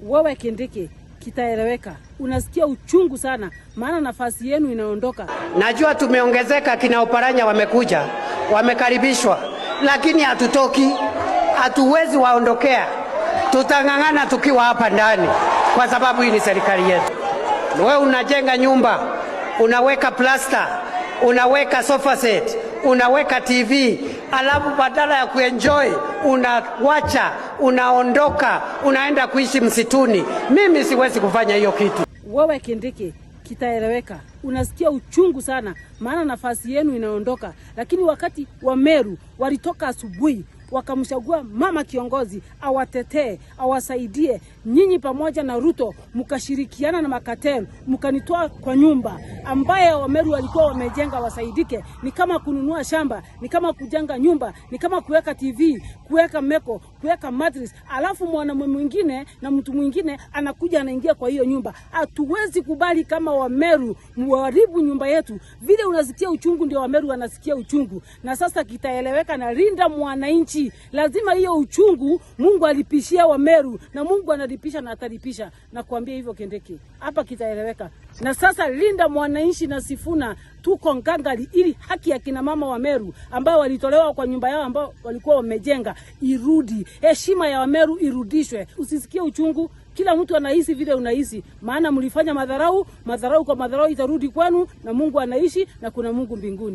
Wewe Kindiki, kitaeleweka. Unasikia uchungu sana, maana nafasi yenu inaondoka. Najua tumeongezeka, kina Oparanya wamekuja, wamekaribishwa, lakini hatutoki, hatuwezi waondokea. Tutang'ang'ana tukiwa hapa ndani, kwa sababu hii ni serikali yetu. Wewe unajenga nyumba, unaweka plasta, unaweka sofa set, unaweka TV, alafu badala ya kuenjoy unawacha, unaondoka, unaenda kuishi msituni. Mimi siwezi kufanya hiyo kitu. Wewe Kindiki, kitaeleweka. Unasikia uchungu sana, maana nafasi yenu inaondoka. Lakini wakati wa Meru walitoka asubuhi wakamchagua mama kiongozi awatetee, awasaidie. Nyinyi pamoja na Ruto mkashirikiana na makatelo, mkanitoa kwa nyumba ambaye Wameru walikuwa wamejenga wasaidike. Ni kama kununua shamba, ni kama kujenga nyumba, ni kama kuweka TV, kuweka meko, kuweka mattress. Alafu mwanamume mwingine na mtu mwingine anakuja anaingia kwa hiyo nyumba. Hatuwezi kubali kama Wameru muharibu nyumba yetu. Vile unasikia uchungu ndio Wameru wanasikia uchungu. Na sasa kitaeleweka, na linda mwananchi. Lazima hiyo uchungu Mungu alipishia Wameru, na Mungu analipisha na atalipisha. Na kuambia hivyo Kindiki, hapa kitaeleweka. Na sasa linda mwananchi na Sifuna, tuko ngangari ili haki ya kina mama Wameru ambao walitolewa kwa nyumba yao ambao walikuwa wamejenga irudi. Heshima ya Wameru irudishwe. Usisikie uchungu, kila mtu anahisi vile unahisi, maana mlifanya madharau kwa madharau itarudi kwenu, na Mungu anaishi na kuna Mungu mbinguni.